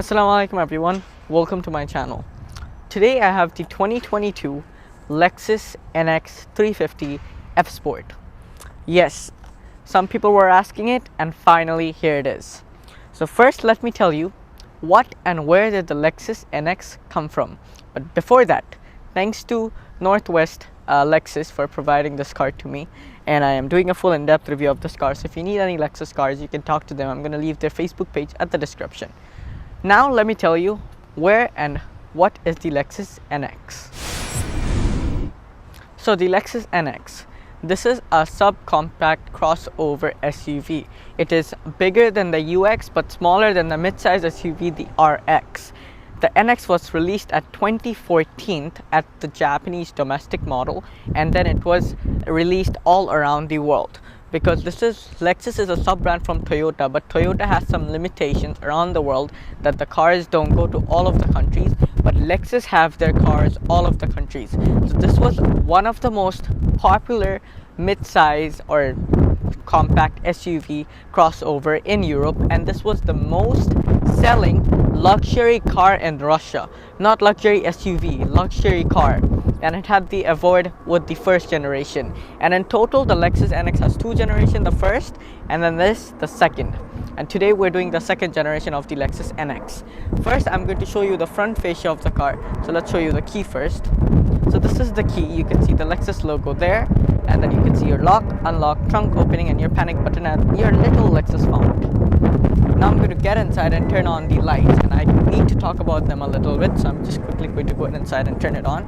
Assalamu alaikum everyone, welcome to my channel. Today I have the 2022 Lexus NX 350 F Sport. Yes, some people were asking it and finally here it is. So first let me tell you what and where did the Lexus NX come from. But before that, thanks to Northwest Lexus for providing this car to me, and I am doing a full in-depth review of this car. So if you need any Lexus cars, you can talk to them. I'm going to leave their Facebook page at the description. Now let me tell you where and what is the Lexus NX. So the Lexus NX, this is a subcompact crossover SUV. It is bigger than the UX but smaller than the midsize SUV, the RX. The NX was released at 2014 at the Japanese domestic model, and then it was released all around the world. Because Lexus is a sub-brand from Toyota, but Toyota has some limitations around the world that the cars don't go to all of the countries, but Lexus have their cars all of the countries. So this was one of the most popular mid-size or compact SUV crossover in Europe, and this was the most selling luxury car in Russia. Not luxury SUV, luxury car. And it had the award with the first generation. And in total, the Lexus NX has two generations, the first and then this, the second. And today we're doing the second generation of the Lexus NX. First, I'm going to show you the front fascia of the car. So let's show you the key first. So this is the key. You can see the Lexus logo there, and then you can see your lock, unlock, trunk opening, and your panic button and your little Lexus font. Now I'm going to get inside and turn on the lights, and I need to talk about them a little bit, so I'm just quickly going to go inside and turn it on.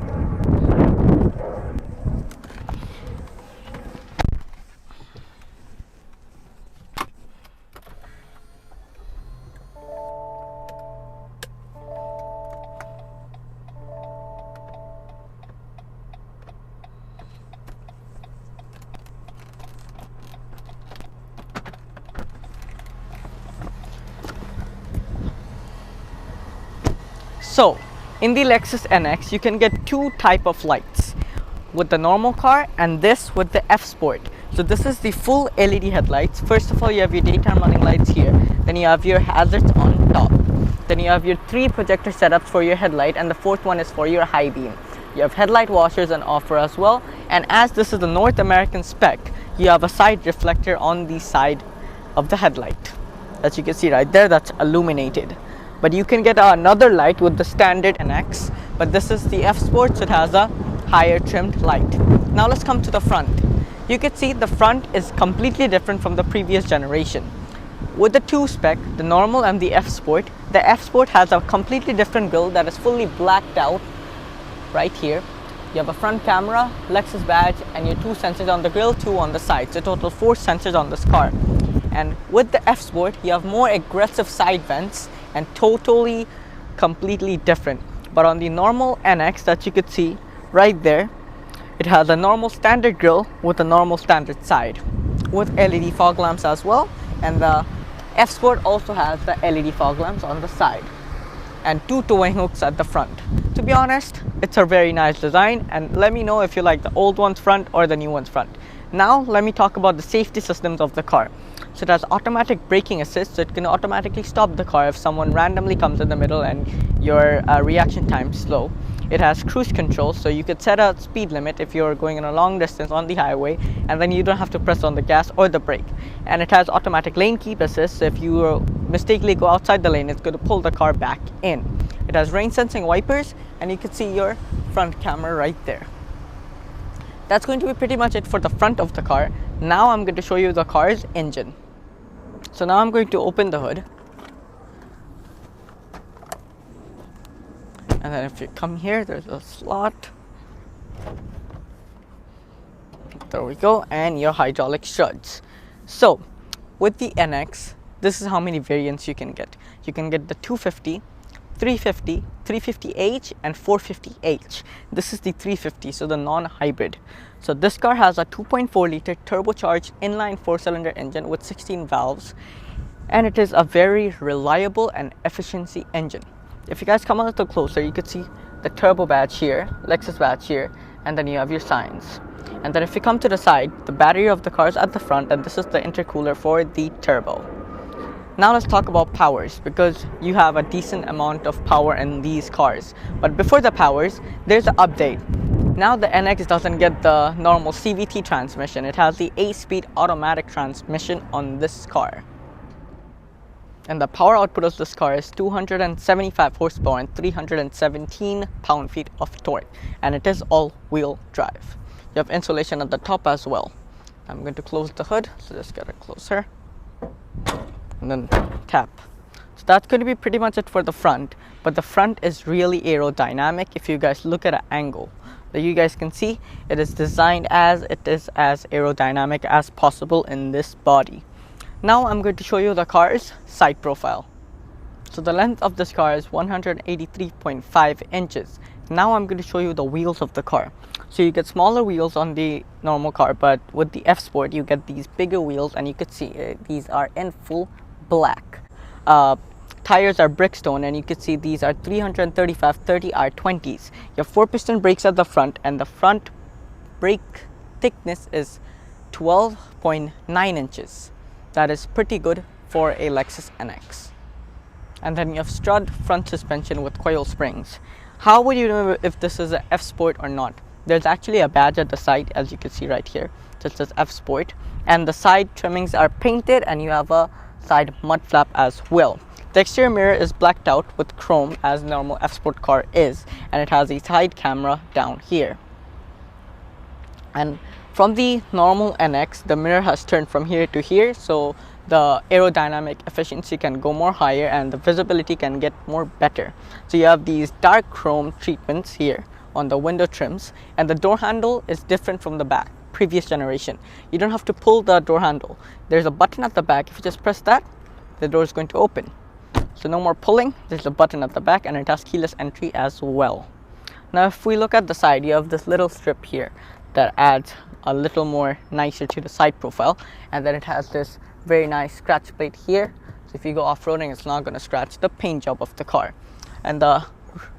So, in the Lexus NX, you can get two type of lights, with the normal car and this with the F Sport. So this is the full LED headlights. First of all, you have your daytime running lights here, then you have your hazards on top, then you have your three projector setups for your headlight, and the fourth one is for your high beam. You have headlight washers and offer as well, and as this is the North American spec, you have a side reflector on the side of the headlight that you can see right there, that's illuminated. But you can get another light with the standard NX, but this is the F Sport, so it has a higher trimmed light. Now let's come to the front. You can see the front is completely different from the previous generation. With the two spec, the normal and the F Sport has a completely different grille that is fully blacked out right here. You have a front camera, Lexus badge, and your two sensors on the grille, two on the side. So total 4 sensors on this car. And with the F Sport, you have more aggressive side vents and completely different. But on the normal NX that you could see right there, it has a normal standard grille with a normal standard side with LED fog lamps as well, and the F Sport also has the LED fog lamps on the side and two towing hooks at the front. To be honest, it's a very nice design, and let me know if you like the old one's front or the new one's front. Now let me talk about the safety systems of the car. So it has automatic braking assist, so it can automatically stop the car if someone randomly comes in the middle and your reaction time is slow. It has cruise control, so you could set a speed limit if you're going on a long distance on the highway, and then you don't have to press on the gas or the brake. And it has automatic lane keep assist, so if you mistakenly go outside the lane, it's going to pull the car back in. It has rain sensing wipers, and you can see your front camera right there. That's going to be pretty much it for the front of the car. Now I'm going to show you the car's engine. So now I'm going to open the hood, and then if you come here, there's a slot. There we go, and your hydraulic studs. So with the NX, this is how many variants you can get. You can get the 250, 350, 350h, and 450h. This is the 350, so the non-hybrid. So this car has a 2.4 liter turbocharged inline 4-cylinder engine with 16 valves, and it is a very reliable and efficiency engine. If you guys come a little closer, you can see the turbo badge here, Lexus badge here, and then you have your signs. And then if you come to the side, the battery of the car is at the front, and this is the intercooler for the turbo. Now let's talk about powers, because you have a decent amount of power in these cars. But before the powers, there's an update. Now the NX doesn't get the normal CVT transmission. It has the 8-speed automatic transmission on this car. And the power output of this car is 275 horsepower and 317 pound-feet of torque. And it is all-wheel drive. You have insulation at the top as well. I'm going to close the hood, so just get it closer. And then tap. So that's going to be pretty much it for the front. But the front is really aerodynamic. If you guys look at an angle that you guys can see, it is designed as aerodynamic as possible in this body. Now I'm going to show you the car's side profile. So the length of this car is 183.5 inches. Now I'm going to show you the wheels of the car. So you get smaller wheels on the normal car, but with the F Sport you get these bigger wheels, and you can see these are in full black. Tires are Brickstone, and you can see these are 335/30 R20s. You have 4-piston brakes at the front, and the front brake thickness is 12.9 inches. That is pretty good for a Lexus NX. And then you have strut front suspension with coil springs. How would you know if this is an F Sport or not? There's actually a badge at the side, as you can see right here, that says F Sport, and the side trimmings are painted, and you have a side mud flap as well. The exterior mirror is blacked out with chrome, as normal F Sport car is, and it has a side camera down here. And from the normal NX, the mirror has turned from here to here, so the aerodynamic efficiency can go more higher and the visibility can get more better. So you have these dark chrome treatments here on the window trims, and the door handle is different from the back previous generation. You don't have to pull the door handle. There's a button at the back. If you just press that, the door is going to open. So no more pulling. There's a button at the back, and it has keyless entry as well. Now if we look at the side, you have this little strip here that adds a little more nicer to the side profile, and then it has this very nice scratch plate here, so if you go off-roading it's not going to scratch the paint job of the car. And the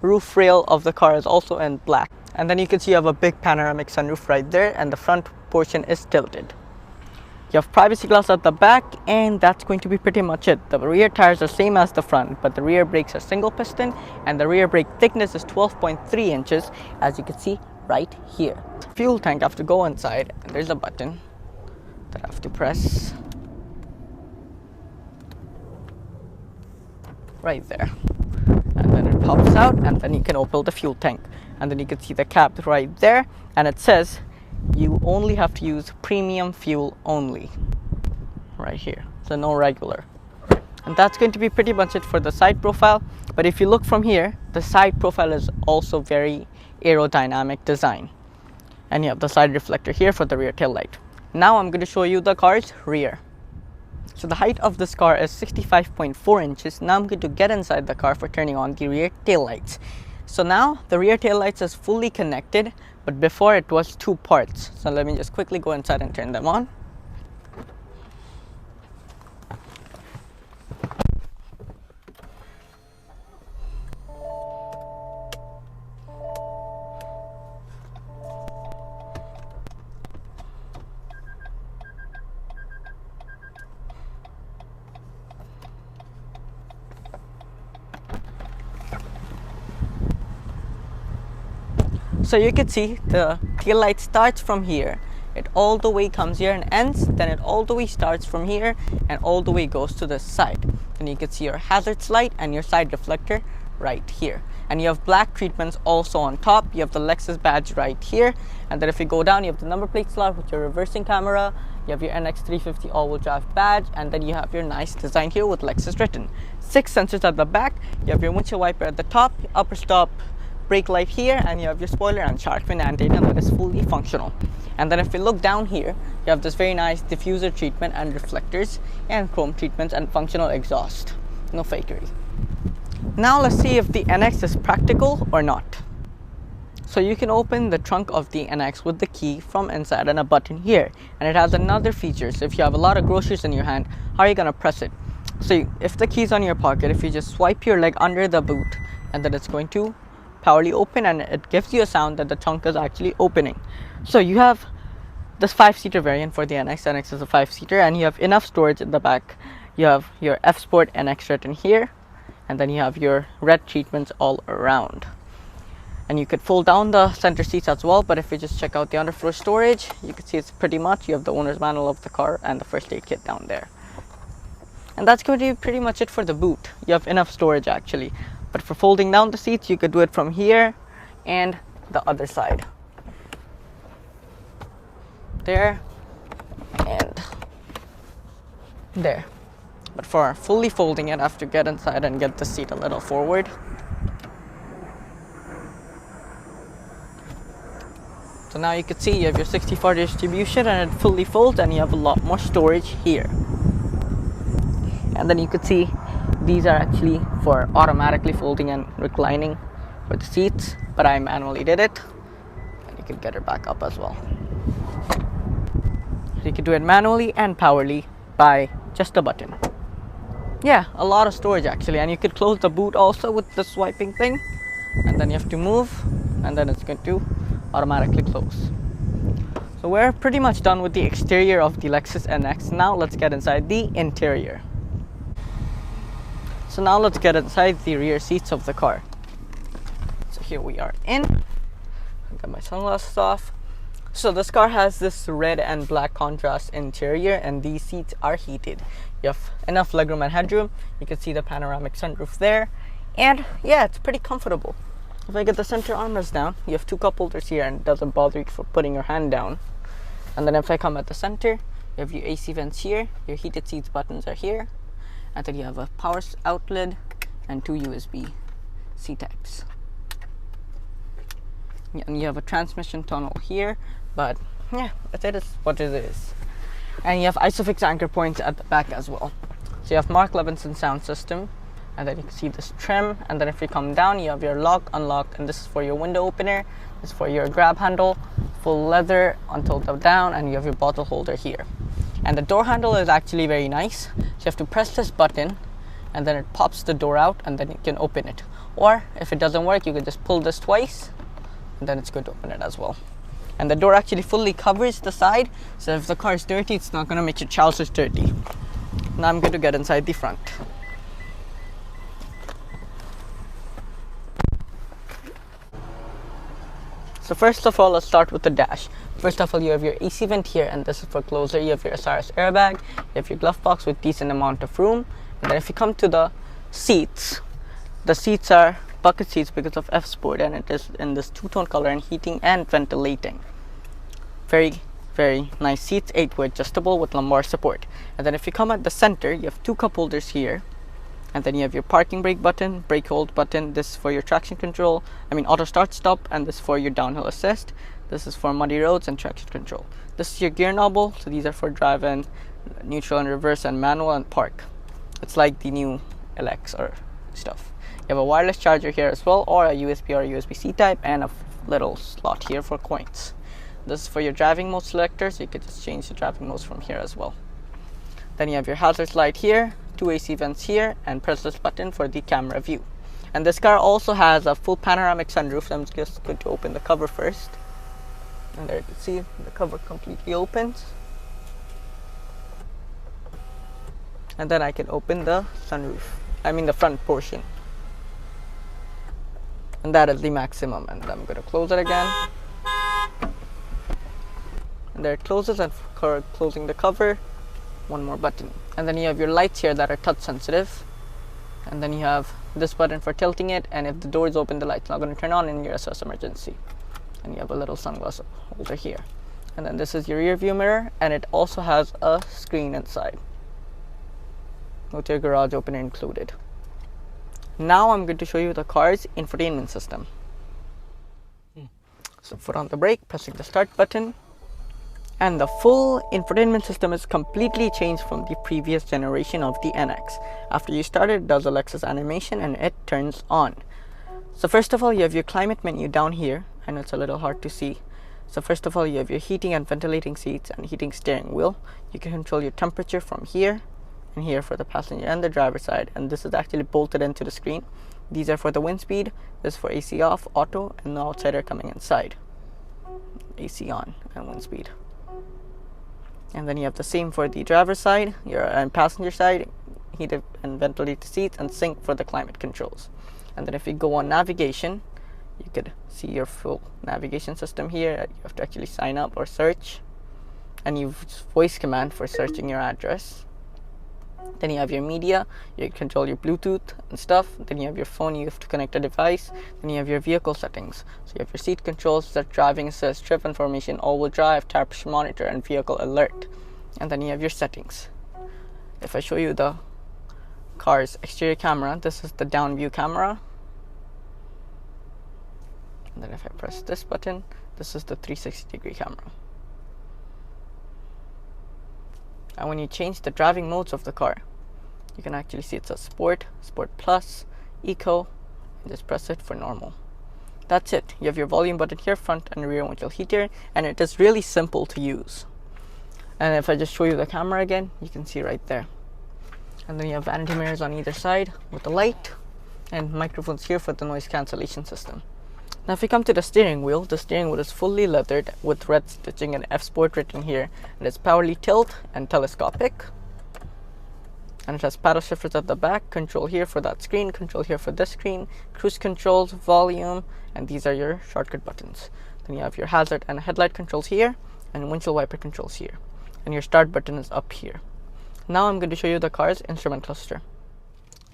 roof rail of the car is also in black, and then you can see you have a big panoramic sunroof right there, and the front portion is tilted. You have privacy glass at the back, and that's going to be pretty much it. The rear tires are same as the front, but the rear brakes are single piston, and the rear brake thickness is 12.3 inches, as you can see right here. Fuel tank, I have to go inside, and there's a button that I have to press right there, and then it pops out, and then you can open the fuel tank, and then you can see the cap right there, and it says you only have to use premium fuel only right here, so no regular. And that's going to be pretty much it for the side profile. But if you look from here, the side profile is also very aerodynamic design, and you have the side reflector here for the rear tail light. Now I'm going to show you the car's rear. So the height of this car is 65.4 inches. Now I'm going to get inside the car for turning on the rear tail lights. So now the rear tail lights is fully connected, but before it was two parts. So let me just quickly go inside and turn them on. So you can see the tail light starts from here, it all the way comes here and ends, then it all the way starts from here and all the way goes to the side. And you can see your hazards light and your side reflector right here, and you have black treatments also on top. You have the Lexus badge right here, and then if you go down, you have the number plate slot with your reversing camera, you have your NX350 all-wheel drive badge, and then you have your nice design here with Lexus written. 6 sensors at the back, you have your windshield wiper at the top, upper stop brake light here, and you have your spoiler and shark fin antenna that is fully functional. And then if you look down here, you have this very nice diffuser treatment and reflectors and chrome treatments and functional exhaust. No fakery. Now let's see if the NX is practical or not. So you can open the trunk of the NX with the key from inside and a button here, and it has another feature. So if you have a lot of groceries in your hand, how are you going to press it? So if the key's on your pocket, if you just swipe your leg under the boot, and then it's going to powerfully open, and it gives you a sound that the trunk is actually opening. So you have this 5-seater variant for the NX. NX is a 5-seater, and you have enough storage in the back. You have your F Sport NX written here, and then you have your red treatments all around. And you could fold down the center seats as well, but if you just check out the underfloor storage, you can see it's pretty much, you have the owner's manual of the car and the first aid kit down there. And that's going to be pretty much it for the boot. You have enough storage actually, but for folding down the seats, you could do it from here and the other side. There and there. But for fully folding it, I have to get inside and get the seat a little forward. So now you can see you have your 60/40 distribution and it fully folds, and you have a lot more storage here. And then you could see these are actually for automatically folding and reclining for the seats, but I manually did it. And you can get it back up as well. So you can do it manually and powerly by just a button. Yeah, a lot of storage actually, and you could close the boot also with the swiping thing, and then you have to move, and then it's going to automatically close. So we're pretty much done with the exterior of the Lexus NX. Now let's get inside the interior. So now let's get inside the rear seats of the car. So here we are in. I got my sunglasses off. So this car has this red and black contrast interior, and these seats are heated. You have enough legroom and headroom. You can see the panoramic sunroof there, and yeah, it's pretty comfortable. If I get the center armrest down, you have two cup holders here, and it doesn't bother you for putting your hand down. And then if I come at the center, you have your AC vents here, your heated seats buttons are here, and then you have a power outlet and two USB-C types. And you have a transmission tunnel here, but yeah, it is what it is. And you have ISOFIX anchor points at the back as well. So you have Mark Levinson sound system, and then you can see this trim, and then if you come down, you have your lock, unlock, and this is for your window opener, this is for your grab handle, full leather until the down, and you have your bottle holder here. And the door handle is actually very nice. So you have to press this button, and then it pops the door out, and then you can open it. Or if it doesn't work, you can just pull this twice, and then it's going to open it as well. And the door actually fully covers the side, so if the car is dirty, it's not going to make your trousers dirty. Now I'm going to get inside the front. So first of all, let's start with the dash. First of all, you have your AC vent here, and this is for closer. You have your SRS airbag, you have your glove box with decent amount of room. And then if you come to the seats, the seats are bucket seats because of F Sport, and it is in this two-tone color and heating and ventilating. Very, very nice seats, 8-way adjustable with lumbar support. And then if you come at the center, you have two cup holders here. And then you have your parking brake button, brake hold button. This is for your traction control, auto start stop, and this is for your downhill assist. This is for muddy roads and traction control. This is your gear knob, so these are for drive and neutral and reverse and manual and park. It's like the new LX or stuff. You have a wireless charger here as well, or a USB or a USB-C type, and a little slot here for coins. This is for your driving mode selector, so you could just change the driving modes from here as well. Then you have your hazards light here, two AC vents here, and press this button for the camera view. And this car also has a full panoramic sunroof. I'm just going to open the cover first. And there you can see the cover completely opens. And then I can open the sunroof, the front portion. And that is the maximum. And I'm going to close it again. And there it closes, and for closing the cover, one more button. And then you have your lights here that are touch sensitive, and then you have this button for tilting it, and if the door is open, the light's not going to turn on in your SOS emergency. And you have a little sunglass holder here. And then this is your rear view mirror, and it also has a screen inside with your garage opener included. Now I'm going to show you the car's infotainment system. So foot on the brake, pressing the start button. And the full infotainment system is completely changed from the previous generation of the NX. After you start it does a Lexus animation and it turns on. So first of all, you have your climate menu down here. I know it's a little hard to see. So first of all, you have your heating and ventilating seats and heating steering wheel. You can control your temperature from here and here for the passenger and the driver side. And this is actually bolted into the screen. These are for the wind speed. This is for AC off, auto, and the outsider coming inside. AC on and wind speed. And then you have the same for the driver's side, your passenger side, heated and ventilated seats, and sync for the climate controls. And then if you go on navigation, you could see your full navigation system here. You have to actually sign up or search, and you use voice command for searching your address. Then you have your media, you control your Bluetooth and stuff. Then you have your phone, you have to connect a device. Then you have your vehicle settings. So you have your seat controls, set driving assist, trip information, all-wheel drive, tire pressure monitor, and vehicle alert. And then you have your settings. If I show you the car's exterior camera, this is the down view camera. And then if I press this button, this is the 360-degree camera. And when you change the driving modes of the car, you can actually see it says Sport, Sport Plus, Eco, and just press it for normal. That's it. You have your volume button here, front and rear windshield heater, and it is really simple to use. And if I just show you the camera again, you can see right there. And then you have vanity mirrors on either side with the light, and microphones here for the noise cancellation system. Now if we come to the steering wheel is fully leathered with red stitching and F Sport written here. And it's powerly tilt and telescopic. And it has paddle shifters at the back, control here for that screen, control here for this screen, cruise controls, volume, and these are your shortcut buttons. Then you have your hazard and headlight controls here, and windshield wiper controls here. And your start button is up here. Now I'm going to show you the car's instrument cluster.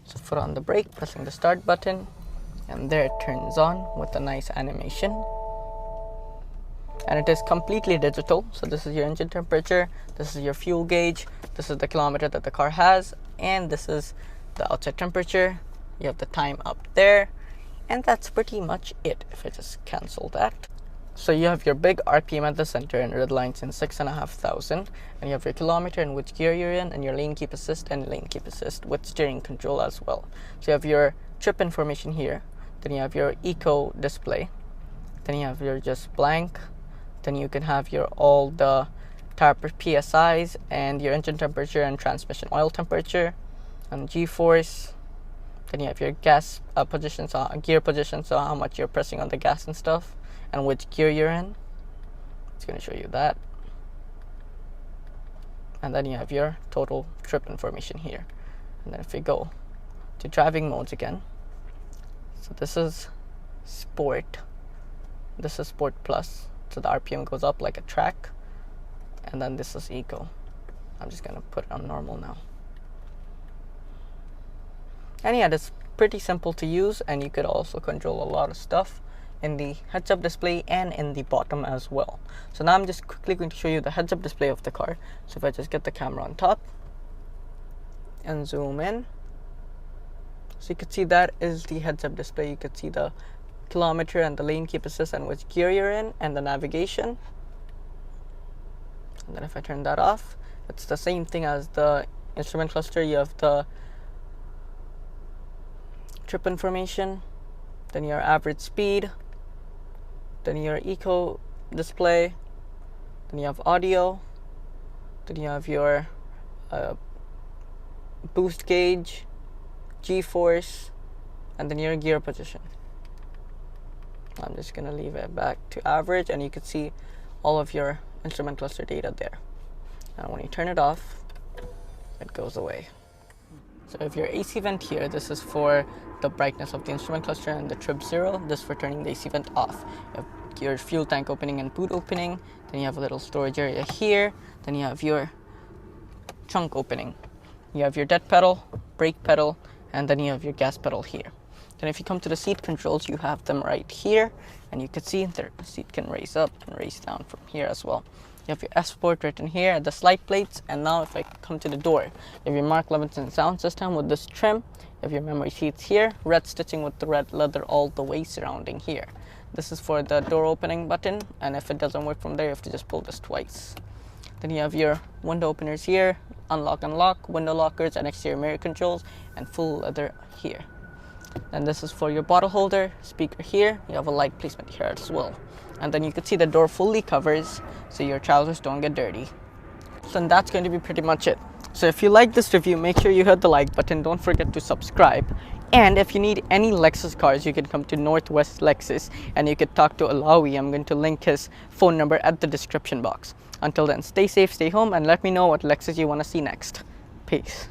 So foot on the brake, pressing the start button, and there it turns on with a nice animation. And it is completely digital. So this is your engine temperature, this is your fuel gauge, this is the kilometer that the car has, and this is the outside temperature. You have the time up there, and that's pretty much it. If I just cancel that. So you have your big RPM at the center and red lines in 6,500, and you have your kilometer and which gear you're in, and your lane keep assist and lane keep assist with steering control as well. So you have your trip information here, then you have your eco display, then you have your just blank, then you can have your all the tire PSIs and your engine temperature and transmission oil temperature and G-force. Then you have your gas positions, gear position, so how much you're pressing on the gas and stuff, and which gear you're in. It's going to show you that. And then you have your total trip information here. And then if we go to driving modes again, so this is Sport, this is Sport Plus, so the RPM goes up like a track, and then this is Eco. I'm just going to put it on normal now. And yeah, it's pretty simple to use, and you could also control a lot of stuff in the heads-up display and in the bottom as well. So now I'm just quickly going to show you the heads-up display of the car. So if I just get the camera on top and zoom in, so you could see that is the heads-up display. You could see the kilometer and the lane keep assist and which gear you're in, and the navigation. And then if I turn that off, it's the same thing as the instrument cluster. You have the trip information, then your average speed, then your eco display, then you have audio, then you have your boost gauge, G-force, and then your gear position. I'm just going to leave it back to average, and you can see all of your instrument cluster data there. And when you turn it off, it goes away. So if your AC vent here, this is for the brightness of the instrument cluster, and the trip 0, this is for turning the AC vent off. You have your fuel tank opening and boot opening, then you have a little storage area here, then you have your trunk opening. You have your dead pedal, brake pedal, and then you have your gas pedal here. Then if you come to the seat controls, you have them right here, and you can see the seat can raise up and raise down from here as well. You have your F Sport written here, the slide plates, and now if I come to the door, you have your Mark Levinson sound system with this trim, you have your memory seats here, red stitching with the red leather all the way surrounding here. This is for the door opening button, and if it doesn't work from there, you have to just pull this twice. Then you have your window openers here, unlock, window lockers, and exterior mirror controls, and full leather here. And this is for your bottle holder, speaker here, you have a light placement here as well. And then you can see the door fully covers, so your trousers don't get dirty. So that's going to be pretty much it. So if you like this review, make sure you hit the like button, don't forget to subscribe. And if you need any Lexus cars, you can come to Northwest Lexus, and you could talk to Alawi. I'm going to link his phone number at the description box. Until then, stay safe, stay home, and let me know what Lexus you want to see next. Peace.